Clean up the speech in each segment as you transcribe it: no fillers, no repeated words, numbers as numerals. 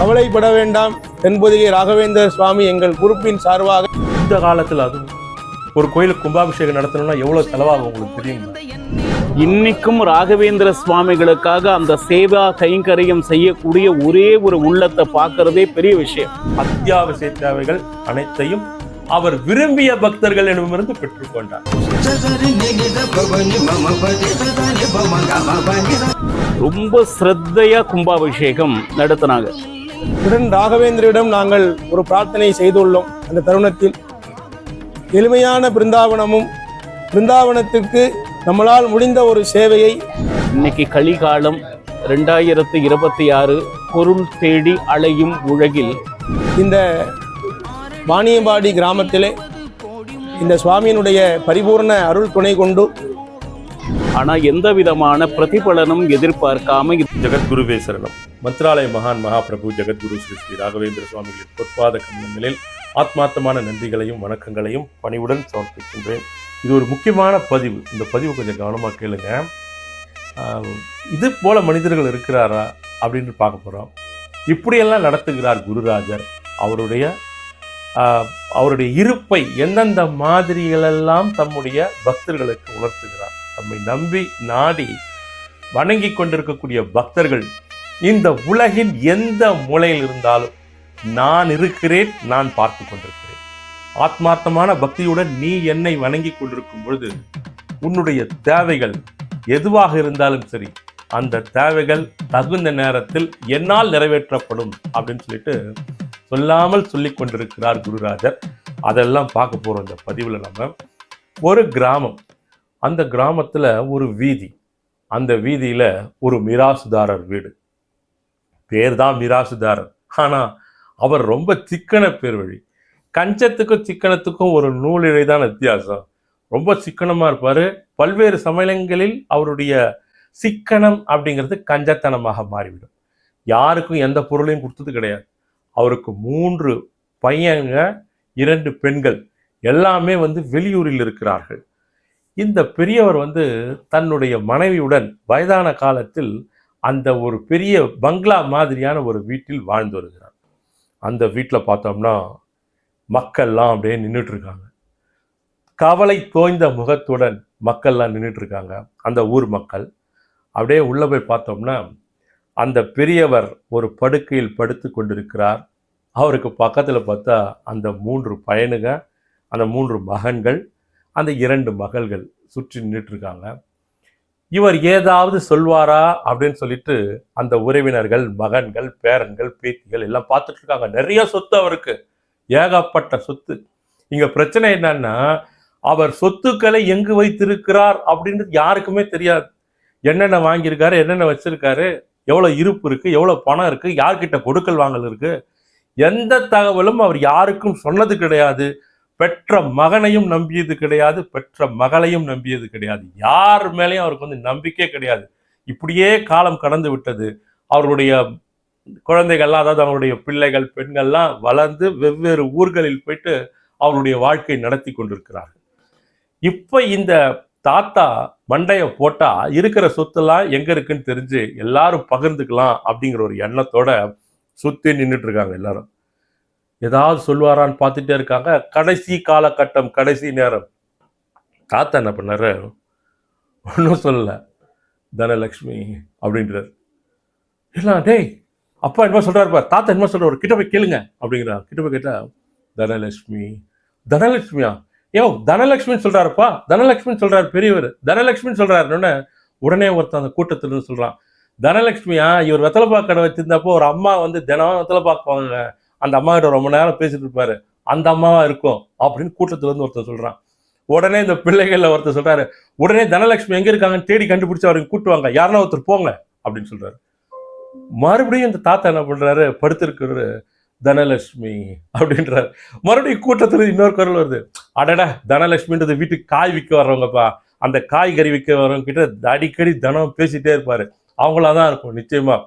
கவலைப்பட வேண்டாம். தென்பொதிகை ராகவேந்திர சுவாமி எங்கள் குரூப்பின் சார்பாக இந்த காலத்தில் அதுவும் ஒரு கோயிலுக்கு கும்பாபிஷேகம் நடத்தணும்னா எவ்வளவு செலவாகும் உங்களுக்கு தெரியுமா? இன்னைக்கும் ராகவேந்திர சுவாமிகளுக்காக அந்த சேவா கைங்கரியம் செய்யக்கூடிய ஒரே ஒரு உள்ளத்தை பார்க்கறதே பெரிய விஷயம். அத்தியாவசிய தேவைகள் அனைத்தையும் அவர் விரும்பிய பக்தர்கள் இடமிருந்து பெற்றுக்கொண்டார். ரொம்ப ஸ்ரத்தையா கும்பாபிஷேகம் நடத்தினாங்க. உடன் ராகவேந்திரிடம் நாங்கள் ஒரு பிரார்த்தனை செய்துள்ளோம். அந்த தருணத்தில் எளிமையான பிருந்தாவனத்திற்கு நம்மளால் முடிந்த ஒரு சேவையை இன்னைக்கு கலிகாலம் 2026 பொருள் தேடி அலையும் உலகில் இந்த வாணியம்பாடி கிராமத்திலே இந்த சுவாமியினுடைய பரிபூர்ண அருள் துணை கொண்டு ஆனால் எந்த விதமான பிரதிபலனும் எதிர்பார்க்காம ஜெகத்குருவே சரணம். மந்த்ராலய மகான் மகாபிரபு ஜெகத்குரு ஸ்ரீ ஸ்ரீ ராகவேந்திர சுவாமிகளின் பொற்பாத கமலங்களில் ஆத்மார்த்தமான நன்றிகளையும் வணக்கங்களையும் பணிவுடன் சமர்ப்பிக்கின்றேன். இது ஒரு முக்கியமான பதிவு. இந்த பதிவு கொஞ்சம் கவனமாக கேளுங்க. இது போல மனிதர்கள் இருக்கிறாரா அப்படின்னு பார்க்க போகிறோம். இப்படியெல்லாம் நடத்துகிறார் குருராஜர். அவருடைய இருப்பை எந்தெந்த மாதிரிகளெல்லாம் தம்முடைய பக்தர்களுக்கு உணர்த்துகிறார். தம்மை நம்பி நாடி வணங்கி கொண்டிருக்கக்கூடிய பக்தர்கள் இந்த உலகின் எந்த மூலையில் இருந்தாலும் நான் இருக்கிறேன், நான் பார்த்து கொண்டிருக்கிறேன். ஆத்மார்த்தமான பக்தியுடன் நீ என்னை வணங்கி கொண்டிருக்கும் பொழுது உன்னுடைய தேவைகள் எதுவாக இருந்தாலும் சரி, அந்த தேவைகள் தகுந்த நேரத்தில் என்னால் நிறைவேற்றப்படும் அப்படின்னு சொல்லிட்டு சொல்லாமல் சொல்லி கொண்டிருக்கிறார் குருராஜர். அதெல்லாம் பார்க்க போறோம் இந்த பதிவில். நம்ம ஒரு கிராமம், அந்த கிராமத்துல ஒரு வீதி, அந்த வீதியில ஒரு மிராசுதாரர் வீடு. பேர் தான் மிராசுதாரர், ஆனா அவர் ரொம்ப சிக்கன பேர் வழி. கஞ்சத்துக்கும் சிக்கனத்துக்கும் ஒரு நூலிழை தான் வித்தியாசம். ரொம்ப சிக்கனமா இருப்பாரு. பல்வேறு சமயங்களில் அவருடைய சிக்கனம் அப்படிங்கிறது கஞ்சத்தனமாக மாறிவிடும். யாருக்கும் எந்த பொருளையும் கொடுத்தது கிடையாது. அவருக்கு 3 பையங்க, 2 பெண்கள், எல்லாமே வெளியூரில் இருக்கிறார்கள். இந்த பெரியவர் தன்னுடைய மனைவியுடன் வயதான காலத்தில் அந்த ஒரு பெரிய பங்களா மாதிரியான ஒரு வீட்டில் வாழ்ந்து வருகிறார். அந்த வீட்டில் பார்த்தோம்னா மக்கள்லாம் அப்படியே நின்றுட்டு இருக்காங்க. கவலை தோய்ந்த முகத்துடன் மக்கள்லாம் நின்றுட்டு இருக்காங்க. அந்த ஊர் மக்கள் அப்படியே உள்ள போய் பார்த்தோம்னா அந்த பெரியவர் ஒரு படுக்கையில் படுத்து கொண்டிருக்கிறார். அவருக்கு பக்கத்தில் பார்த்தா அந்த 3 பையனுங்க, அந்த 3 மகன்கள், அந்த 2 மகள்கள் சுற்றி நின்றுட்டு இருக்காங்க. இவர் ஏதாவது சொல்வாரா அப்படின்னு சொல்லிட்டு அந்த உறவினர்கள், மகன்கள், பேரன்கள், பேத்திகள் எல்லாம் பார்த்துட்டு இருக்காங்க. நிறைய சொத்து அவருக்கு, ஏகப்பட்ட சொத்து. இங்க பிரச்சனை என்னன்னா, அவர் சொத்துக்களை எங்கு வைத்திருக்கிறார் அப்படின்றது யாருக்குமே தெரியாது. என்னென்ன வாங்கியிருக்காரு, என்னென்ன வச்சிருக்காரு, எவ்வளவு இருப்பு இருக்கு, எவ்வளவு பணம் இருக்கு, யார்கிட்ட கொடுக்கல் வாங்கல் இருக்கு, எந்த தகவலும் அவர் யாருக்கும் சொன்னது கிடையாது. பெற்ற மகனையும் நம்பியது கிடையாது, பெற்ற மகளையும் நம்பியது கிடையாது. யார் மேலேயும் அவருக்கு நம்பிக்கை கிடையாது. இப்படியே காலம் கடந்து விட்டது. அவருடைய குழந்தைகள்லாம், அதாவது அவருடைய பிள்ளைகள், பெண்கள்லாம் வளர்ந்து வெவ்வேறு ஊர்களில் போயிட்டு அவருடைய வாழ்க்கை நடத்தி கொண்டிருக்கிறார்கள். இப்ப இந்த தாத்தா மண்டைய போட்டா இருக்கிற சொத்தெல்லாம் எங்க இருக்குன்னு தெரிஞ்சு எல்லாரும் பகிர்ந்துக்கலாம் அப்படிங்கிற ஒரு எண்ணத்தோட சுத்தி நின்றுட்டு இருக்காங்க. எல்லாரும் ஏதாவது சொல்வாரான்னு பார்த்துட்டே இருக்காங்க. கடைசி காலகட்டம், கடைசி நேரம். தாத்தா என்ன பண்ணாரு, ஒன்றும் சொல்லல. தனலட்சுமி அப்படின்றார். எல்லாம் டேய் அப்பா என்ன சொல்றாருப்பா, தாத்தா என்ன சொல்றாரு, கிட்ட போய் கேளுங்க அப்படிங்கிறார். கிட்ட போய் கேட்டா தனலட்சுமி. தனலட்சுமியா? ஏ தனலட்சுமின்னு சொல்றாருப்பா, தனலட்சுமின்னு சொல்றாரு பெரியவர், தனலட்சுமின்னு சொல்றாருன்னு உடனே ஒருத்தன் அந்த கூட்டத்துல சொல்றான், தனலட்சுமியா? இவர் வெத்தலைப்பாக்கு கடை வச்சிருந்தப்போ ஒரு அம்மா தினம் வெத்தலைப்பாக்கு வாங்க, அந்த அம்மா கிட்ட ரொம்ப நேரம் பேசிட்டு இருப்பாரு, அந்த அம்மாவா இருக்கும் அப்படின்னு கூட்டத்துல ஒருத்தர் சொல்றான். உடனே இந்த பிள்ளைகள்ல ஒருத்தர் சொல்றாரு, உடனே தனலட்சுமி எங்க இருக்காங்கன்னு தேடி கண்டுபிடிச்சு அவருக்கு கூட்டுவாங்க, யாருன்னா ஒருத்தர் போங்க அப்படின்னு சொல்றாரு. மறுபடியும் இந்த தாத்தா என்ன பண்றாரு, படுத்திருக்கிறாரு, தனலட்சுமி அப்படின்றாரு. மறுபடியும் கூட்டத்துல இன்னொரு குரல் வருது, அடடா தனலட்சுமின்றது வீட்டுக்கு காய் விற்க வர்றவங்கப்பா, அந்த காய்கறி விற்க வர்றவங்க கிட்ட அடிக்கடி தனம் பேசிட்டே இருப்பாரு, அவங்களாதான் இருக்கும் நிச்சயமா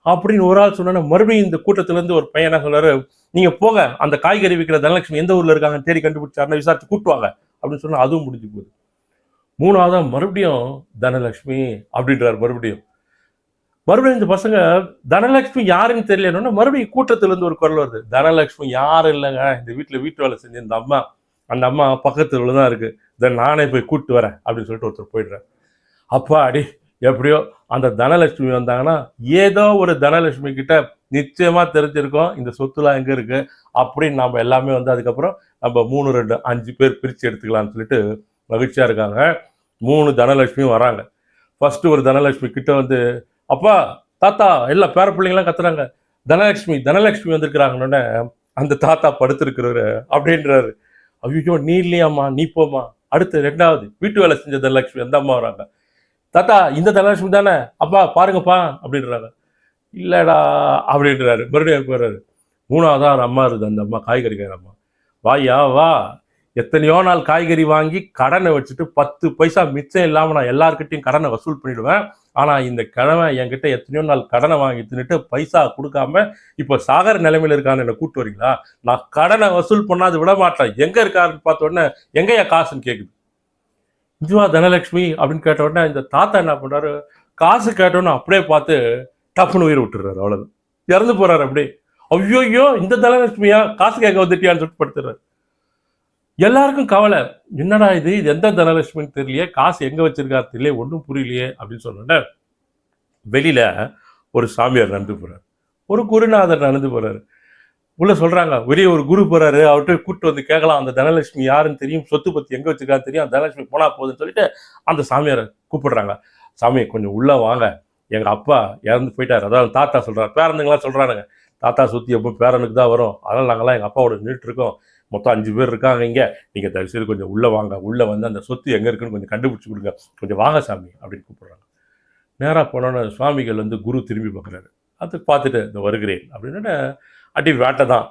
அப்படின்னு ஒரு ஆள் சொன்னா. மறுபடியும் இந்த கூட்டத்துல இருந்து ஒரு பையன் என்ன சொல்றாரு, நீங்க போங்க, அந்த காய்கறி விற்கிற தனலட்சுமி எந்த ஊர்ல இருக்காங்கன்னு தேடி கண்டுபிடிச்சாருன்னா விசாரிச்சு கூட்டுவாங்க அப்படின்னு சொன்னா அதுவும் முடிஞ்சு போகுது. 3ஆவதா மறுபடியும் தனலட்சுமி அப்படின்றாரு. மறுபடியும் மறுபடியும் இந்த பசங்க தனலட்சுமி யாருன்னு தெரியலன்னா மறுபடியும் கூட்டத்துல இருந்து ஒரு குரல் வருது, தனலட்சுமி யாரும் இல்லைங்க, இந்த வீட்டு வேலை செஞ்ச இந்த அம்மா, அந்த அம்மா பக்கத்துல தான் இருக்கு, இதை நானே போய் கூப்பிட்டு வரேன் அப்படின்னு சொல்லிட்டு ஒருத்தர் போயிடுறாரு. அப்பா அடி எப்படியோ அந்த தனலட்சுமி வந்தாங்கன்னா ஏதோ ஒரு தனலட்சுமி கிட்ட நிச்சயமா தெரிஞ்சிருக்கோம் இந்த சொத்துலாம் எங்க இருக்கு அப்படின்னு நம்ம எல்லாமே வந்து அதுக்கப்புறம் நம்ம 3 2 5 பேர் பிரிச்சு எடுத்துக்கலாம்னு சொல்லிட்டு மகிழ்ச்சியா இருக்காங்க. 3 தனலட்சுமியும் வராங்க. ஃபர்ஸ்ட் ஒரு தனலட்சுமி கிட்ட வந்து, அப்பா தாத்தா எல்லா பேர பிள்ளைங்களாம் கத்துறாங்க, தனலட்சுமி தனலட்சுமி வந்திருக்கிறாங்கன்னு. அந்த தாத்தா படுத்திருக்கிறவரு அப்படின்றாரு, ஐயோ நீ இல்லையாம்மா, நீ போமா. அடுத்து 2வது வீட்டு வேலை செஞ்ச தனலட்சுமி அந்த அம்மா வராங்க, தாத்தா இந்த தனலட்சுமி தானே, அப்பா பாருங்கப்பா அப்படின்றாங்க. இல்லடா அப்படின்றாரு. மறுபடியும் போறாரு. 3வதா ஒரு அம்மா இருக்குது, அந்த அம்மா காய்கறிக்கார அம்மா, வாயா வா, எத்தனையோ நாள் காய்கறி வாங்கி கடனை வச்சுட்டு 10 பைசா மிச்சம் இல்லாம நான் எல்லார்கிட்டையும் கடனை வசூல் பண்ணிடுவேன். ஆனா இந்த கிழமை என்கிட்ட எத்தனையோ நாள் கடனை வாங்கி தின்னுட்டு பைசா கொடுக்காம இப்ப சாகர நிலைமையில இருக்கான்னு என்ன கூப்பிட்டு வரீங்களா? நான் கடனை வசூல் பண்ணாது விட மாட்டேன். எங்க இருக்காருன்னு பார்த்த உடனே எங்கயா காசுன்னு கேக்குது. இதுவா தனலட்சுமி அப்படின்னு கேட்ட உடனே இந்த தாத்தா என்ன பண்றாரு, காசு கேட்டோன்னு அப்படியே பார்த்து டப்புன்னு உயிர் விட்டுறாரு. அவ்வளவு இறந்து போறாரு. அப்படியே ஐயோ இந்த தனலட்சுமியா காசு கேட்க வந்துட்டியான்னு சொல்லிட்டு படுத்துறாரு. எல்லாருக்கும் கவலை, என்னடா இது எந்த தனலட்சுமின்னு தெரியலையே, காசு எங்க வச்சிருக்காரு தெரியலையே, ஒன்றும் புரியலையே அப்படின்னு சொன்ன வெளியில ஒரு சாமியார் நடந்து போறாரு, ஒரு குருநாதர் நடந்து போறாரு. உள்ள சொல்றாங்க, வெளியே ஒரு குரு போறாரு, அவர்கிட்ட கூப்பிட்டு வந்து கேட்கலாம், அந்த தனலட்சுமி யாருன்னு தெரியும், சொத்து பத்தி எங்க வச்சிருக்கான்னு தெரியும், அந்த தனலட்சுமி போனா போகுதுன்னு சொல்லிட்டு அந்த சாமியாரை கூப்பிடுறாங்க. சாமி கொஞ்சம் உள்ள வாங்க, எங்க அப்பா இறந்து போயிட்டாரு. அதாவது தாத்தா சொல்றாரு, பேரனுங்களாம் சொல்றானுங்க, தாத்தா சொத்து எப்போ பேரனுக்கு தான் வரும், அதனால நாங்களாம் எங்க அப்பாவோட நின்றுட்டு இருக்கோம், மொத்தம் 5 பேர் இருக்காங்க இங்க, நீங்க தயவுசெய்து கொஞ்சம் உள்ள வாங்க, உள்ள வந்து அந்த சொத்து எங்க இருக்குன்னு கொஞ்சம் கண்டுபிடிச்சு கொடுங்க, கொஞ்சம் வாங்க சாமி அப்படின்னு கூப்பிடுறாங்க. நேராக போனோன்னு சுவாமிகள் வந்து குரு திரும்பி பார்க்குறாரு. அது பார்த்துட்டு இந்த வருகிறேன் அப்படின்னு அடி வேட்டை தான்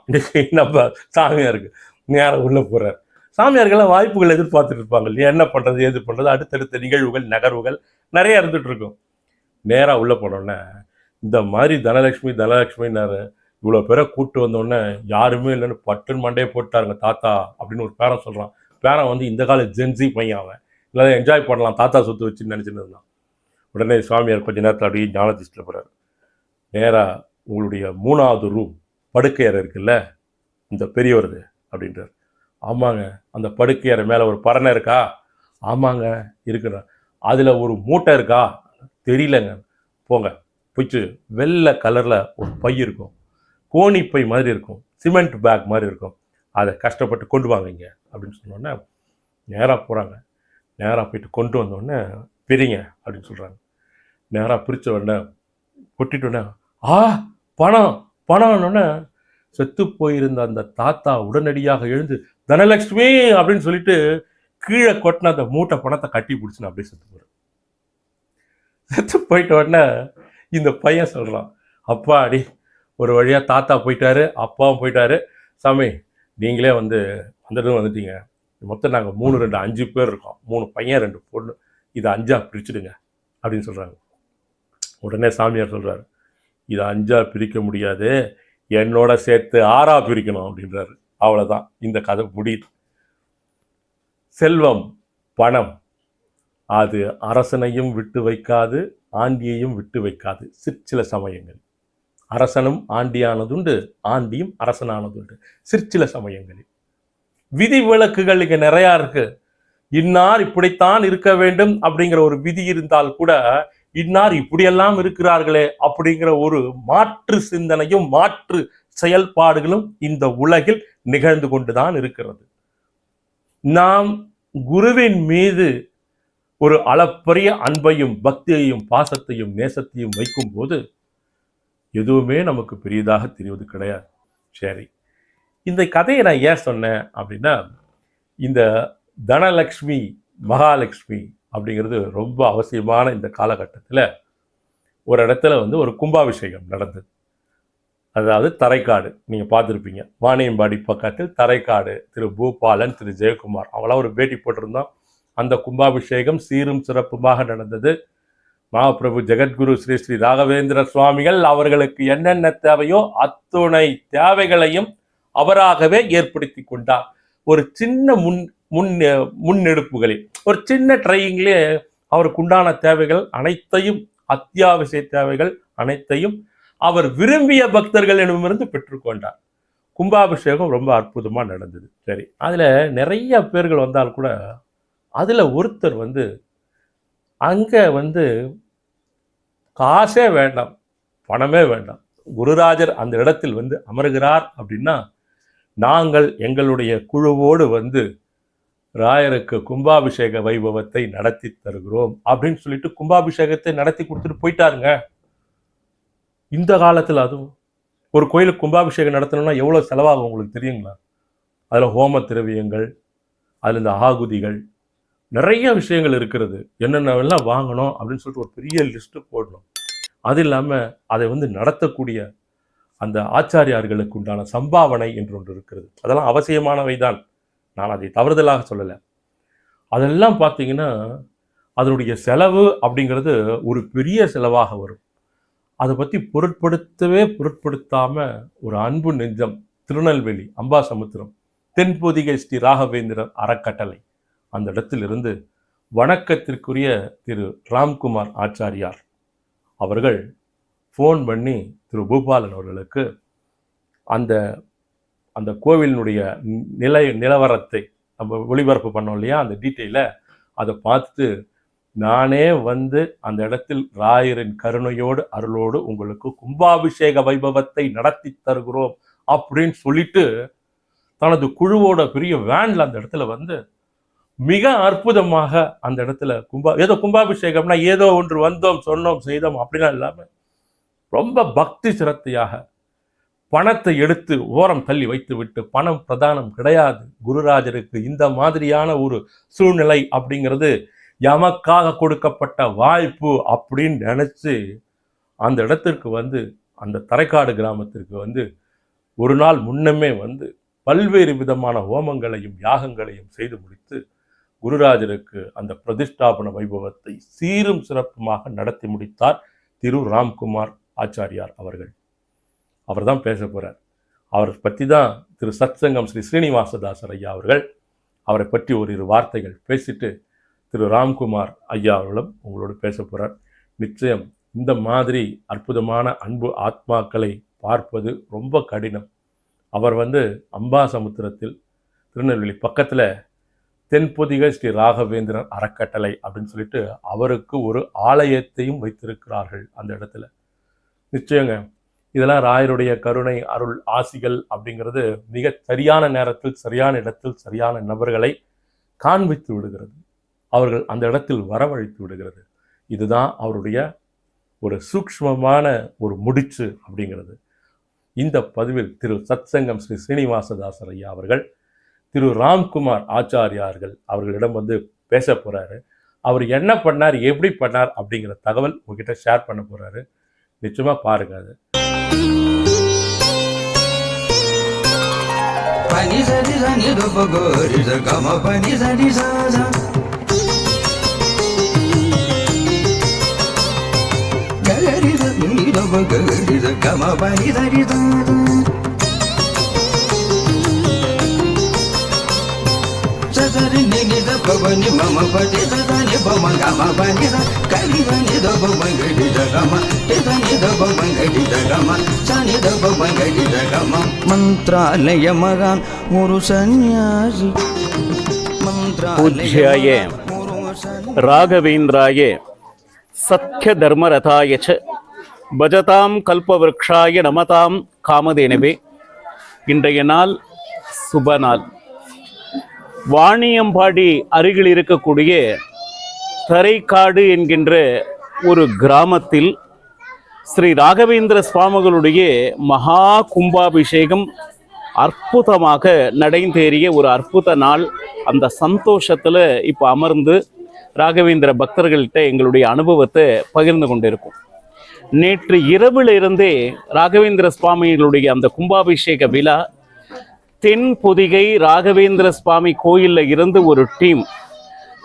நம்ம சாமியாருக்கு. நேரம் உள்ளே போகிறார். சாமியார்கள்லாம் வாய்ப்புகள் எதிர்பார்த்துட்டு இருப்பாங்க இல்லையா, என்ன பண்ணுறது ஏது பண்ணுறது, அடுத்தடுத்த நிகழ்வுகள் நகர்வுகள் நிறைய இருந்துட்டு இருக்கும். நேராக உள்ளே போனோடனே இந்த மாதிரி தனலட்சுமின்னாரு. இவ்வளோ பேரை கூப்பிட்டு வந்தோடனே யாருமே இல்லைன்னு பட்டுன்னு மண்டையை போட்டாருங்க தாத்தா அப்படின்னு ஒரு பேரன் சொல்கிறான். பேரன் வந்து இந்த கால ஜென்சி பையன், அவன் இல்லை என்ஜாய் பண்ணலாம் தாத்தா சொத்து வச்சுன்னு நினச்சின்னு இருந்தான். உடனே சுவாமியார் கொஞ்ச நேரத்தில் அப்படியே ஞானதிஷ்டில் போகிறார். நேராக உங்களுடைய 3வது ரூம் படுக்கை அறை இருக்குல்ல, இந்த பெரியவருது அப்படின்றார். ஆமாங்க. அந்த படுக்கை அறை மேலே ஒரு பரணை இருக்கா? ஆமாங்க இருக்குண்ணா. அதில் ஒரு மூட்டை இருக்கா? தெரியலங்க. போங்க, போயிட்டு வெள்ளை கலரில் ஒரு பை இருக்கும், கோணிப்பை மாதிரி இருக்கும், சிமெண்ட் பேக் மாதிரி இருக்கும், அதை கஷ்டப்பட்டு கொண்டு வாங்க இங்கே அப்படின்னு சொன்னோடனே நேராக போகிறாங்க. நேராக போயிட்டு கொண்டு வந்தோடனே பிரிங்க அப்படின்னு சொல்கிறாங்க. நேராக பிரித்த உடனே கொட்டிட்டோன்னே பணம் பணம்னோடனே செத்து போயிருந்த அந்த தாத்தா உடனடியாக எழுந்து தனலட்சுமி அப்படின்னு சொல்லிட்டு கீழே கொட்டின அந்த மூட்டை பணத்தை கட்டி பிடிச்சுன்னு அப்படியே செத்து போகிறார். செத்து போயிட்ட உடனே இந்த பையன் சொல்கிறான், அப்பா அடி ஒரு வழியாக தாத்தா போயிட்டாரு, அப்பாவும் போயிட்டாரு, சாமி நீங்களே வந்துட்டீங்க, மொத்தம் நாங்கள் 3 2 5 பேர் இருக்கோம், 3 பையன் 2 பொண்ணு, இதை 5ஆ பிரிச்சுடுங்க அப்படின்னு சொல்கிறாங்க. உடனே சாமியார் சொல்கிறாரு, இதை 5ஆ பிரிக்க முடியாது, என்னோட சேர்த்து 6ஆ பிரிக்கணும் அப்படின்றாரு. அவ்வளோதான், இந்த கதை முடியுது. செல்வம் பணம் அது அரசனையும் விட்டு வைக்காது, ஆண்டியையும் விட்டு வைக்காது. சிற்சில சமயங்கள் அரசனும் ஆண்டியானதுண்டு, ஆண்டியும் அரசனானதுண்டு. சிற்சில சமயங்களில் விதி விலக்குகள் இங்கே நிறையா இருக்கு. இன்னார் இப்படித்தான் இருக்க வேண்டும் அப்படிங்கிற ஒரு விதி இருந்தால் கூட இன்னார் இப்படியெல்லாம் இருக்கிறார்களே அப்படிங்கிற ஒரு மாற்று சிந்தனையும் மாற்று செயல்பாடுகளும் இந்த உலகில் நிகழ்ந்து கொண்டுதான் இருக்கிறது. நாம் குருவின் மீது ஒரு அளப்பரிய அன்பையும் பக்தியையும் பாசத்தையும் நேசத்தையும் வைக்கும் போது எதுவுமே நமக்கு பெரியதாக தெரிவது கிடையாது. சரி, இந்த கதையை நான் ஏன் சொன்னேன் அப்படின்னா, இந்த தனலக்ஷ்மி மகாலட்சுமி அப்படிங்கிறது ரொம்ப அவசியமான இந்த காலகட்டத்தில் ஒரு இடத்துல ஒரு கும்பாபிஷேகம் நடந்தது. அதாவது தரைக்காடு, நீங்கள் பார்த்துருப்பீங்க, வாணியம்பாடி பக்கத்தில் தரைக்காடு, திரு பூபாலன், திரு ஜெயக்குமார் அவங்களாம் ஒரு பேட்டி போட்டிருந்தோம். அந்த கும்பாபிஷேகம் சீரும் சிறப்புமாக நடந்தது. மகாபிரபு ஜெகத்குரு ஸ்ரீ ஸ்ரீ ராகவேந்திர சுவாமிகள் அவர்களுக்கு என்னென்ன தேவையோ அத்துணை தேவைகளையும் அவராகவே ஏற்படுத்தி கொண்டார். ஒரு சின்ன முன்னெடுப்புகளில், ஒரு சின்ன ட்ரையிங்லே அவருக்கு உண்டான தேவைகள் அனைத்தையும், அத்தியாவசிய தேவைகள் அனைத்தையும் அவர் விரும்பிய பக்தர்களிடமிருந்து பெற்றுக்கொண்டார். கும்பாபிஷேகம் ரொம்ப அற்புதமாக நடந்தது. சரி, அதில் நிறைய பேர்கள் வந்தால் கூட அதில் ஒருத்தர் அங்கே காசே வேண்டாம், பணமே வேண்டாம், குருராஜர் அந்த இடத்தில் அமருகிறார் அப்படின்னா நாங்கள் எங்களுடைய குழுவோடு ராயருக்கு கும்பாபிஷேக வைபவத்தை நடத்தி தருகிறோம் அப்படின்னு சொல்லிட்டு கும்பாபிஷேகத்தை நடத்தி கொடுத்துட்டு போயிட்டாருங்க. இந்த காலத்தில் அதுவும் ஒரு கோயிலுக்கு கும்பாபிஷேகம் நடத்தணும்னா எவ்வளோ செலவாகும் உங்களுக்கு தெரியுங்களா? அதில் ஹோம திரவியங்கள், அதில் இந்த ஆகுதிகள், நிறைய விஷயங்கள் இருக்கிறது. என்னென்னலாம் வாங்கணும் அப்படின்னு சொல்லிட்டு ஒரு பெரிய லிஸ்ட்டு போடணும். அது இல்லாமல் அதை நடத்தக்கூடிய அந்த ஆச்சாரியார்களுக்கு உண்டான சம்பாவனை என்று ஒன்று இருக்கிறது. அதெல்லாம் அவசியமானவை தான், நான் அதை தவறுதலாக சொல்லலை. அதெல்லாம் பார்த்தீங்கன்னா அதனுடைய செலவு அப்படிங்கிறது ஒரு பெரிய செலவாக வரும். அதை பற்றி பொருட்படுத்தாமல் ஒரு அன்பு நெஞ்சம் திருநெல்வேலி அம்பாசமுத்திரம் தென்பொதிகை ஸ்ரீ ராகவேந்திரர் அறக்கட்டளை அந்த இடத்திலிருந்து வணக்கத்திற்குரிய திரு ராம்குமார் ஆச்சாரியார் அவர்கள் ஃபோன் பண்ணி திரு பூபாலன் அவர்களுக்கு அந்த அந்த கோவிலினுடைய நிலவரத்தை நம்ம ஒளிபரப்பு பண்ணோம் இல்லையா, அந்த டீட்டெயிலை அதை பார்த்து நானே அந்த இடத்தில் ராயரின் கருணையோடு அருளோடு உங்களுக்கு கும்பாபிஷேக வைபவத்தை நடத்தி தருகிறோம் அப்படின்னு சொல்லிட்டு தனது குழுவோட பெரிய வேன்ல அந்த இடத்துல மிக அற்புதமாக அந்த இடத்துல ஏதோ கும்பாபிஷேகம்னா ஏதோ ஒன்று வந்தோம் சொன்னோம் செய்தோம் அப்படிலாம் இல்லாமல் ரொம்ப பக்தி சிரத்தையாக பணத்தை எடுத்து ஓரம் தள்ளி வைத்து விட்டு, பணம் பிரதானம் கிடையாது, குருராஜருக்கு இந்த மாதிரியான ஒரு சூழ்நிலை அப்படிங்கிறது எமக்காக கொடுக்கப்பட்ட வாய்ப்பு அப்படின்னு நினைச்சு அந்த இடத்திற்கு அந்த தரைக்காடு கிராமத்திற்கு ஒரு நாள் முன்னமே பல்வேறு விதமான ஹோமங்களையும் யாகங்களையும் செய்து முடித்து குருராஜருக்கு அந்த பிரதிஷ்டாபன வைபவத்தை சீரும் சிறப்புமாக நடத்தி முடித்தார் திரு ராம்குமார் ஆச்சாரியார் அவர்கள். அவர் தான் பேச போகிறார். அவரை பற்றி தான் திரு சத்சங்கம் ஸ்ரீ ஸ்ரீனிவாசதாசர் ஐயா அவர்கள் அவரை பற்றி ஒரு வார்த்தைகள் பேசிட்டு திரு ராம்குமார் ஐயா அவர்களும் உங்களோடு பேச போகிறார். நிச்சயம் இந்த மாதிரி அற்புதமான அன்பு ஆத்மாக்களை பார்ப்பது ரொம்ப கடினம். அவர் அம்பாசமுத்திரத்தில் திருநெல்வேலி பக்கத்தில் தென்பொதிகை ஸ்ரீ ராகவேந்திரர் அறக்கட்டளை அப்படின்னு சொல்லிட்டு அவருக்கு ஒரு ஆலயத்தையும் வைத்திருக்கிறார்கள் அந்த இடத்துல. நிச்சயங்க இதெல்லாம் ராயருடைய கருணை அருள் ஆசிகள் அப்படிங்கிறது மிக சரியான நேரத்தில் சரியான இடத்தில் சரியான நபர்களை காண்பித்து விடுகிறது, அவர்கள் அந்த இடத்தில் வரவழைத்து விடுகிறது. இதுதான் அவருடைய ஒரு சூக்ஷ்மமான ஒரு முடிச்சு அப்படிங்கிறது. இந்த பதிவில் திரு சத்சங்கம் ஸ்ரீ ஸ்ரீனிவாசதாசர் ஐயா அவர்கள் திரு ராம்குமார் ஆச்சாரியார்கள் அவர்களிடம் பேச போகிறாரு. அவர் என்ன பண்ணார், எப்படி பண்ணார் அப்படிங்கிற தகவல் உங்ககிட்ட ஷேர் பண்ண போகிறாரு. நிச்சயமாக பாருங்க. அது Bhavani mama pati sadani bhamanga bhavani da kalivani da bhavangadi da gama tedani da bhavangadi da gama sani da bhavangadi da gama mantralaya magan guru sannyasi पूज्याय राघवेन्द्राय सत्य धर्मरथाय च பஜதாம் கல்பவருக்ஷாய நமதாம் காமதேனவே. இன்றைய நாள் சுப நாள். வாணியம்பாடி அருகில் இருக்கக்கூடிய தரைக்காடு என்கின்ற ஒரு கிராமத்தில் ஸ்ரீ ராகவேந்திர சுவாமிகளுடைய மகா கும்பாபிஷேகம் அற்புதமாக நடைந்தேறிய ஒரு அற்புத நாள். அந்த சந்தோஷத்தில் இப்போ அமர்ந்து ராகவேந்திர பக்தர்கள்கிட்ட எங்களுடைய அனுபவத்தை பகிர்ந்து கொண்டிருக்கும். நேற்று இரவிலிருந்தே ராகவேந்திர சுவாமிகளுடைய அந்த கும்பாபிஷேக விழா தென்பொதிகை ராகவேந்திர சுவாமி கோயிலில் இருந்து ஒரு டீம்,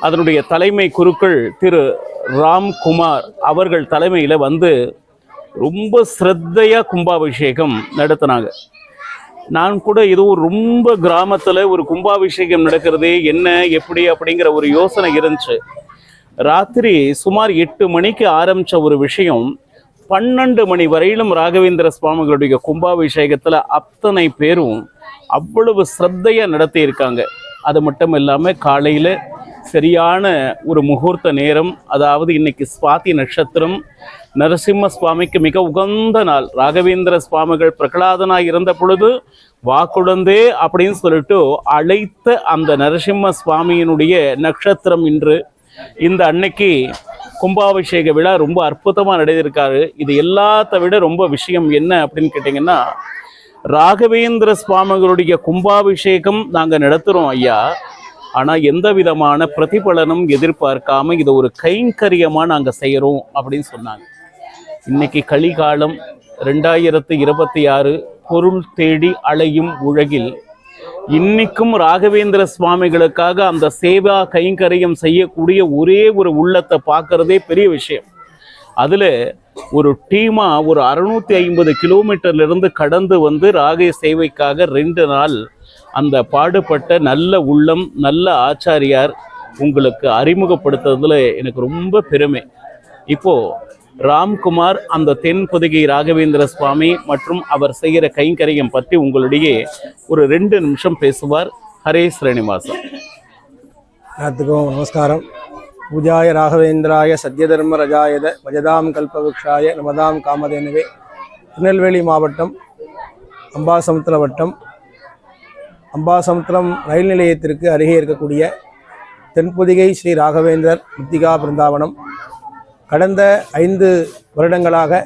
அதனுடைய தலைமை குருக்கள் திரு ராம்குமார் அவர்கள் தலைமையில் ரொம்ப ஸ்ரத்தையாக கும்பாபிஷேகம் நடத்தினாங்க. நான் கூட ஏதோ ரொம்ப கிராமத்தில் ஒரு கும்பாபிஷேகம் நடக்கிறதே என்ன எப்படி அப்படிங்கிற ஒரு யோசனை இருந்துச்சு. ராத்திரி சுமார் 8 மணிக்கு ஆரம்பித்த ஒரு விஷயம் 12 மணி வரையிலும் ராகவேந்திர சுவாமிகளுடைய கும்பாபிஷேகத்தில் அத்தனை பேரும் அவ்வளவு ஸ்ரத்தையாக நடத்தி இருக்காங்க. அது மட்டும் இல்லாமல் காலையில் சரியான ஒரு முகூர்த்த நேரம், அதாவது இன்னைக்கு சுவாதி நட்சத்திரம், நரசிம்ம சுவாமிக்கு மிக உகந்த நாள். ராகவேந்திர சுவாமிகள் பிரகலாதனாக இருந்த பொழுது வாக்குடந்தே அப்படின்னு சொல்லிட்டு அழைத்த அந்த நரசிம்ம சுவாமியினுடைய நட்சத்திரம் இன்று. இந்த அன்னைக்கு கும்பாபிஷேக விழா ரொம்ப அற்புதமாக நடந்திருக்காரு. இது எல்லாத்த விட ரொம்ப விஷயம் என்ன அப்படின்னு கேட்டிங்கன்னா, ராகவேந்திர சுவாமிகளுடைய கும்பாபிஷேகம் நாங்கள் நடத்துகிறோம் ஐயா, ஆனால் எந்த விதமான பிரதிபலனும் எதிர்பார்க்காம இதை ஒரு கைங்கரியமாக நாங்கள் செய்கிறோம் அப்படின்னு சொன்னாங்க. இன்னைக்கு கலிகாலம் 2026, பொருள் தேடி அலையும் உலகில் இன்னைக்கும் ராகவேந்திர சுவாமிகளுக்காக அந்த சேவா கைங்கரியம் செய்யக்கூடிய ஒரே ஒரு உள்ளத்தை பார்க்கறதே பெரிய விஷயம். அதில் ஒரு டீமாக ஒரு 650 கிலோமீட்டர்லேருந்து கடந்து வந்து ராக சேவைக்காக 2 நாள் அந்த பாடுபட்ட நல்ல உள்ளம், நல்ல ஆச்சாரியார் உங்களுக்கு அறிமுகப்படுத்துறதுல எனக்கு ரொம்ப பெருமை. இப்போது ராம்குமார் அந்த தென்பொதிகை ராகவேந்திர சுவாமி மற்றும் அவர் செய்கிற கைங்கரியம் பற்றி உங்களிடையே ஒரு 2 நிமிஷம் பேசுவார். ஹரே ஸ்ரீனிவாசன். எல்லாத்துக்கும் நமஸ்காரம். பூஜாய ராகவேந்திராய சத்யதர்ம ரஜாயத வஜதாம் கல்பவృక్షாய நமதாம் காமதேனுவே. திருநெல்வேலி மாவட்டம் அம்பாசமுத்திரம் வட்டம், அம்பாசமுத்திரம் ரயில் நிலையத்திற்கு அருகே இருக்கக்கூடிய தென்பொதிகை ஸ்ரீ ராகவேந்தர் மிருத்திகா பிருந்தாவனம் கடந்த 5 வருடங்களாக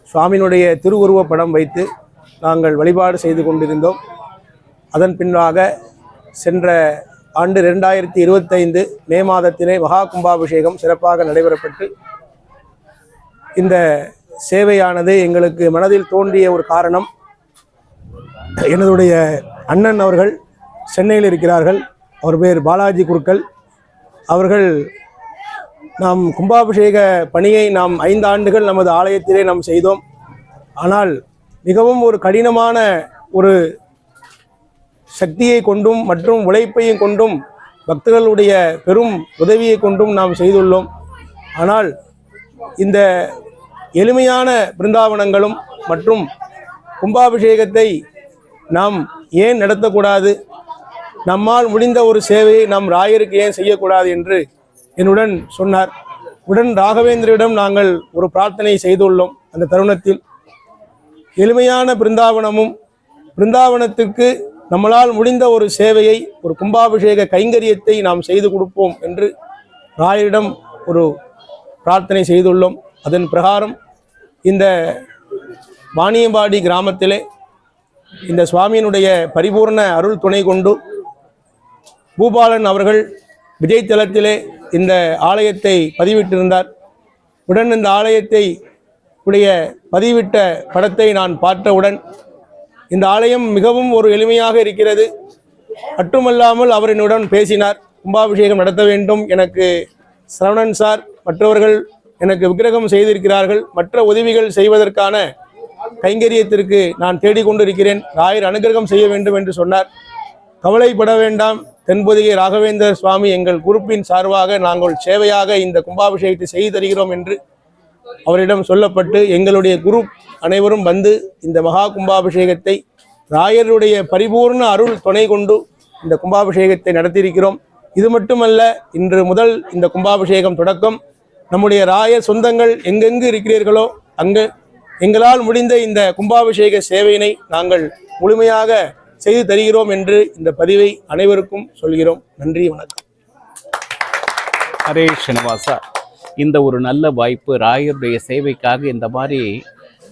சுவாமியினுடைய திருவுருவப் படம் வைத்து நாங்கள் வழிபாடு செய்து கொண்டிருந்தோம். அதன் பின்னாக சென்ற ஆண்டு 2025 மே மாதத்திலே மகா கும்பாபிஷேகம் சிறப்பாக நடைபெறப்பட்டு இந்த சேவையானது எங்களுக்கு மனதில் தோன்றிய ஒரு காரணம், எனதுடைய அண்ணன் அவர்கள் சென்னையில் இருக்கிறார்கள். அவர் பேர் பாலாஜி குருக்கள். அவர்கள் நாம் கும்பாபிஷேக பணியை நாம் 5 ஆண்டுகள் நமது ஆலயத்திலே நாம் செய்தோம். ஆனால் மிகவும் ஒரு கடினமான ஒரு சக்தியை கொண்டும் மற்றும் உழைப்பையும் கொண்டும் பக்தர்களுடைய பெரும் உதவியை கொண்டும் நாம் செய்துள்ளோம். ஆனால் இந்த எளிமையான பிருந்தாவனங்களும் மற்றும் கும்பாபிஷேகத்தை நாம் ஏன் நடத்தக்கூடாது, நம்மால் முடிந்த ஒரு சேவையை நாம் ராயருக்கு ஏன் செய்யக்கூடாது என்று என்னுடன் சொன்னார். உடன் ராகவேந்திரிடம் நாங்கள் ஒரு பிரார்த்தனை செய்துள்ளோம். அந்த தருணத்தில் எளிமையான பிருந்தாவனமும் பிருந்தாவனத்திற்கு நம்மளால் முடிந்த ஒரு சேவையை, ஒரு கும்பாபிஷேக கைங்கரியத்தை நாம் செய்து கொடுப்போம் என்று ராயரிடம் ஒரு பிரார்த்தனை செய்துள்ளோம். அதன் பிரகாரம் இந்த வாணியம்பாடி கிராமத்திலே இந்த சுவாமியினுடைய பரிபூர்ண அருள் துணை கொண்டு பூபாலன் அவர்கள் விஜய் தளத்திலே இந்த ஆலயத்தை பதிவிட்டிருந்தார். உடன் இந்த ஆலயத்தை உடைய பதிவிட்ட படத்தை நான் பார்த்தவுடன் இந்த ஆலயம் மிகவும் ஒரு எளிமையாக இருக்கிறது. மட்டுமல்லாமல் அவர் என்னுடன் பேசினார். கும்பாபிஷேகம் நடத்த வேண்டும், எனக்கு சரவணன் சார் மற்றவர்கள் எனக்கு விக்கிரகம் செய்திருக்கிறார்கள், மற்ற உதவிகள் செய்வதற்கான கைங்கரியத்திற்கு நான் தேடிக்கொண்டிருக்கிறேன், ராயர் அனுகிரகம் செய்ய வேண்டும் என்று சொன்னார். கவலைப்பட வேண்டாம், தென்பொதிகை ராகவேந்தர் சுவாமி எங்கள் குரூப்பின் சார்பாக நாங்கள் சேவையாக இந்த கும்பாபிஷேகத்தை செய்து தருகிறோம் என்று அவரிடம் சொல்லப்பட்டு எங்களுடைய குரூப் அனைவரும் வந்து இந்த மகா கும்பாபிஷேகத்தை ராயருடைய பரிபூர்ண அருள் துணை கொண்டு இந்த கும்பாபிஷேகத்தை நடத்தியிருக்கிறோம். இது மட்டுமல்ல, இன்று முதல் இந்த கும்பாபிஷேகம் தொடக்கம் நம்முடைய ராயர் சொந்தங்கள் எங்கெங்கு இருக்கிறீர்களோ அங்கு எங்களால் முடிந்த இந்த கும்பாபிஷேக சேவையினை நாங்கள் முழுமையாக செய்து தருகிறோம் என்று இந்த பதிவை அனைவருக்கும் சொல்கிறோம். நன்றி, வணக்கம். ஹரே ஸ்ரீனிவாசா. இந்த ஒரு நல்ல வாய்ப்பு, ராயருடைய சேவைக்காக இந்த மாதிரி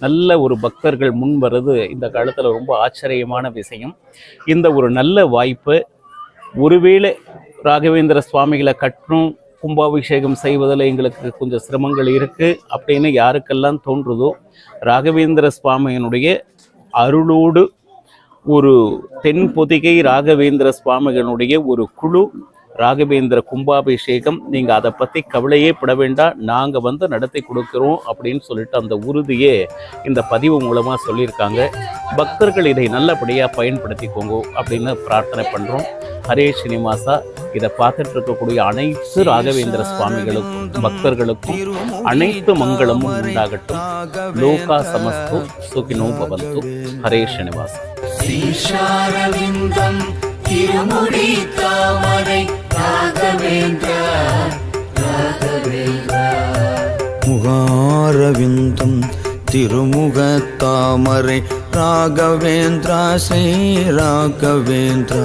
நல்ல ஒரு பக்தர்கள் முன் வருது இந்த காலத்தில் ரொம்ப ஆச்சரியமான விஷயம். இந்த ஒரு நல்ல வாய்ப்பு, ஒருவேளை ராகவேந்திர சுவாமிகளை கட்டணும், கும்பாபிஷேகம் செய்வதில் எங்களுக்கு கொஞ்சம் சிரமங்கள் இருக்குது அப்படின்னு யாருக்கெல்லாம் தோன்றுதோ, ராகவேந்திர சுவாமியினுடைய அருளோடு ஒரு தென்பொதிகை ராகவேந்திர சுவாமிகளுடைய ஒரு குழு ராகவேந்திர கும்பாபிஷேகம், நீங்கள் அதை பற்றி கவலையே பட வேண்டாம், நாங்கள் வந்து நடத்தி கொடுக்குறோம் அப்படின்னு சொல்லிட்டு அந்த உறுதியே இந்த பதிவு மூலமாக சொல்லியிருக்காங்க. பக்தர்கள் இதை நல்லபடியாக பயன்படுத்திக்கோங்க அப்படின்னு பிரார்த்தனை பண்ணுறோம். ஹரே ஸ்ரீனிவாசா. இதை பார்த்துட்டு இருக்கக்கூடிய அனைத்து ராகவேந்திர சுவாமிகளுக்கும் பக்தர்களுக்கும் அனைத்து மங்களமும் உண்டாகட்டும். லோகா சமஸ்து சுகினோ பவந்து. ஹரே ஸ்ரீனிவாசா. ஈஷாரவிந்தம் திருமுடி தாமரை ராகவேந்திர முகாரவிந்தம் திருமுக தாமரை ராகவேந்திரா ஸ்ரீ ராகவேந்திர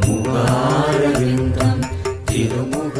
முகாரவிந்தம் திருமுக